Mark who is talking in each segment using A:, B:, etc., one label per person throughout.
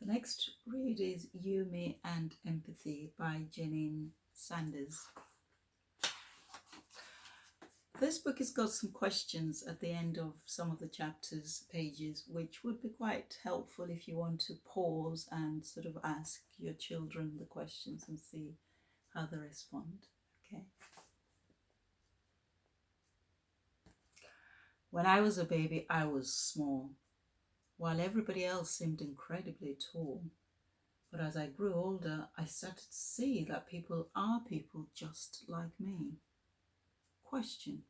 A: The next read is You, Me and Empathy by Jayneen Sanders. This book has got some questions at the end of some of the chapters, pages, which would be quite helpful if you want to pause and sort of ask your children the questions and see how they respond. Okay. When I was a baby, I was small, while everybody else seemed incredibly tall. But as I grew older, I started to see that people are people just like me. Question: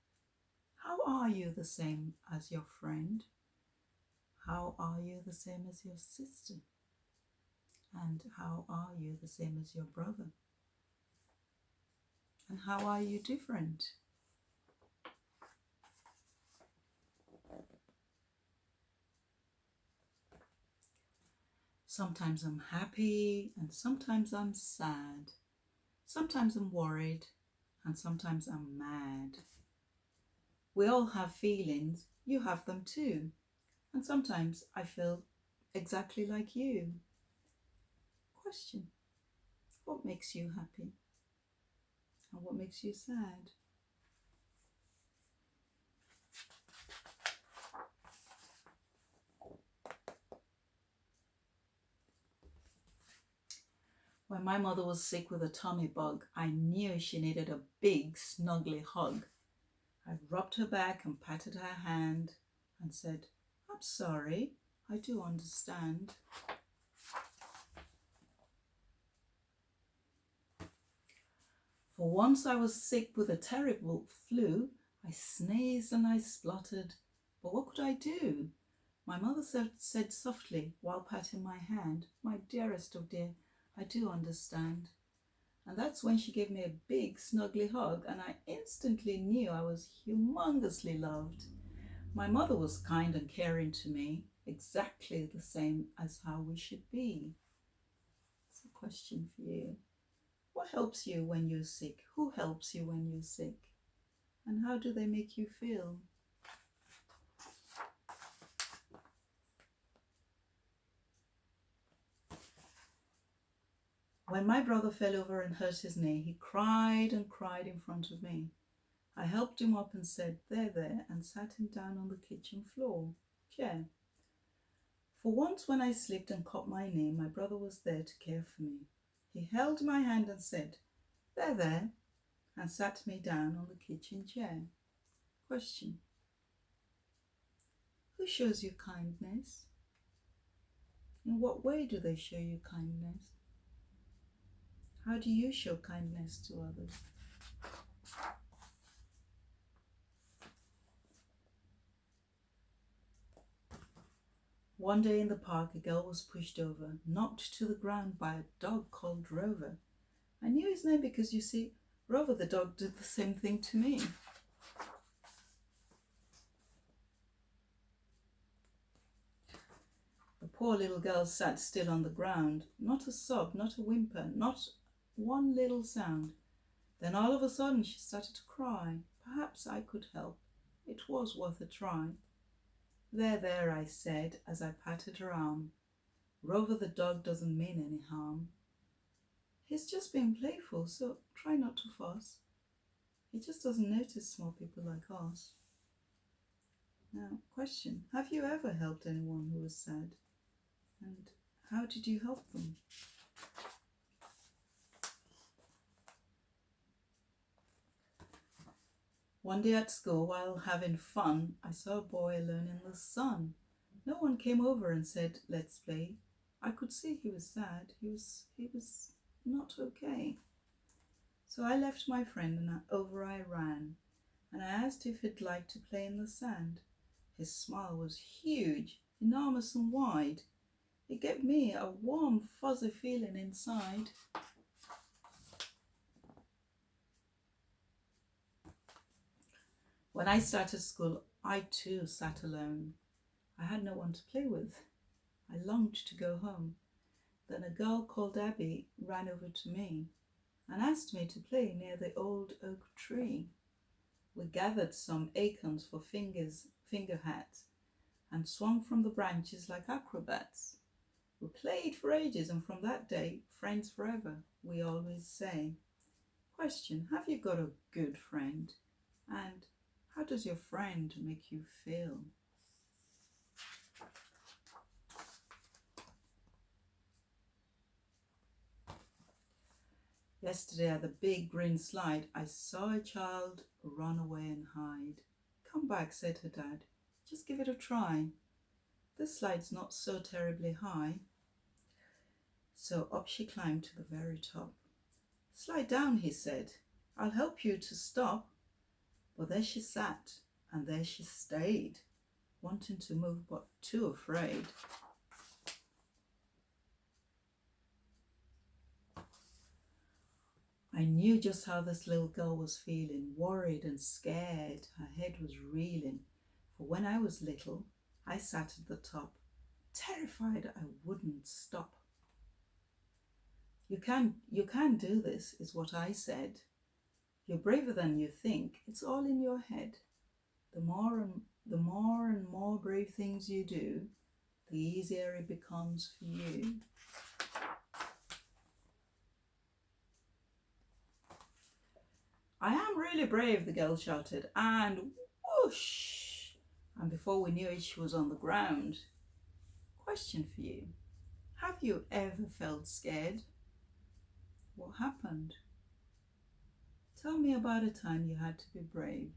A: how are you the same as your friend? How are you the same as your sister? And how are you the same as your brother? And how are you different? Sometimes I'm happy and sometimes I'm sad. Sometimes I'm worried and sometimes I'm mad. We all have feelings. You have them too. And sometimes I feel exactly like you. Question: what makes you happy? And what makes you sad? When my mother was sick with a tummy bug, I knew she needed a big, snuggly hug. I rubbed her back and patted her hand and said, "I'm sorry, I do understand." For once I was sick with a terrible flu. I sneezed and I spluttered, but what could I do? My mother said softly while patting my hand, "My dearest of dear, I do understand." And that's when she gave me a big snuggly hug, and I instantly knew I was humongously loved. My mother was kind and caring to me, exactly the same as how we should be. It's a question for you. What helps you when you're sick? Who helps you when you're sick? And how do they make you feel? When my brother fell over and hurt his knee, he cried and cried in front of me. I helped him up and said, there, and sat him down on the kitchen floor, chair. For once when I slipped and cut my knee, my brother was there to care for me. He held my hand and said, there, and sat me down on the kitchen chair. Question: who shows you kindness? In what way do they show you kindness? How do you show kindness to others? One day in the park, a girl was pushed over, knocked to the ground by a dog called Rover. I knew his name because, you see, Rover the dog did the same thing to me. The poor little girl sat still on the ground, not a sob, not a whimper, not one little sound. Then all of a sudden she started to cry. Perhaps I could help. It was worth a try. There, I said as I patted her arm. Rover the dog doesn't mean any harm. He's just being playful, so try not to fuss. He just doesn't notice small people like us. Now, question: have you ever helped anyone who was sad? And how did you help them? One day at school, while having fun, I saw a boy alone in the sun. No one came over and said, "Let's play." I could see he was sad. He was not okay. So I left my friend and over I ran, and I asked if he'd like to play in the sand. His smile was huge, enormous and wide. It gave me a warm, fuzzy feeling inside. When I started school, I too sat alone. I had no one to play with. I longed to go home. Then a girl called Abby ran over to me and asked me to play near the old oak tree. We gathered some acorns for finger hats and swung from the branches like acrobats. We played for ages, and from that day, friends forever, we always say. Question: have you got a good friend? And how does your friend make you feel? Yesterday at the big green slide, I saw a child run away and hide. Come back, said her dad. Just give it a try. This slide's not so terribly high. So up she climbed to the very top. Slide down, he said. I'll help you to stop. But there she sat, and there she stayed, wanting to move but too afraid. I knew just how this little girl was feeling, worried and scared. Her head was reeling. For when I was little, I sat at the top, terrified I wouldn't stop. You can do this, is what I said. You're braver than you think. It's all in your head. The more and more brave things you do, the easier it becomes for you. I am really brave, the girl shouted, and whoosh! And before we knew it, she was on the ground. Question for you. Have you ever felt scared? What happened? Tell me about a time you had to be brave.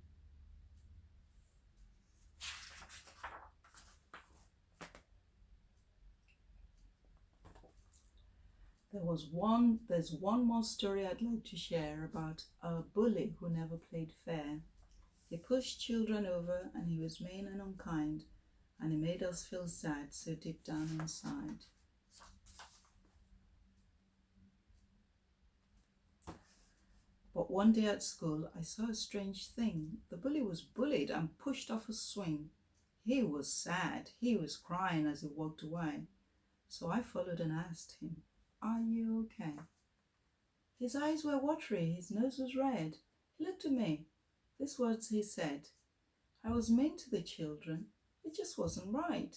A: There's one more story I'd like to share about a bully who never played fair. He pushed children over, and he was mean and unkind, and he made us feel sad so deep down inside. But one day at school, I saw a strange thing. The bully was bullied and pushed off a swing. He was sad. He was crying as he walked away. So I followed and asked him, "Are you okay?" His eyes were watery. His nose was red. He looked at me. These words he said: "I was mean to the children. It just wasn't right.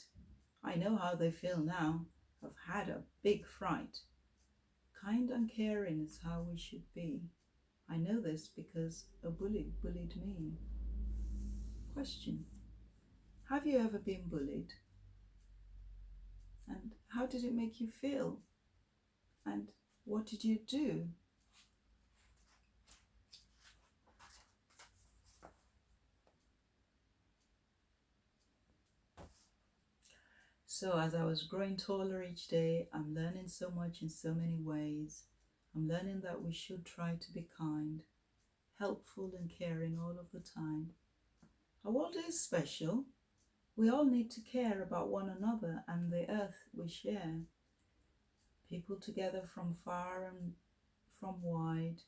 A: I know how they feel now. I've had a big fright. Kind and caring is how we should be. I know this because a bully bullied me." Question: have you ever been bullied? And how did it make you feel? And what did you do? So as I was growing taller each day, I'm learning so much in so many ways. I'm learning that we should try to be kind, helpful and caring all of the time. Our world is special. We all need to care about one another and the earth we share. People together from far and from wide.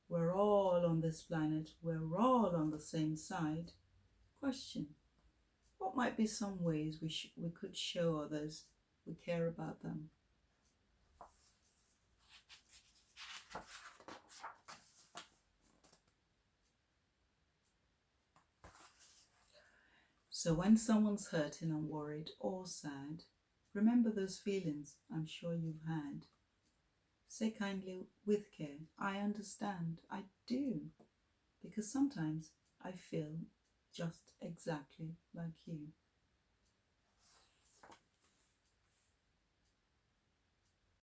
A: We're all on this planet. We're all on the same side. Question: what might be some ways we could show others we care about them? So when someone's hurting and worried or sad, remember those feelings I'm sure you've had. Say kindly with care, "I understand, I do," because sometimes I feel just exactly like you.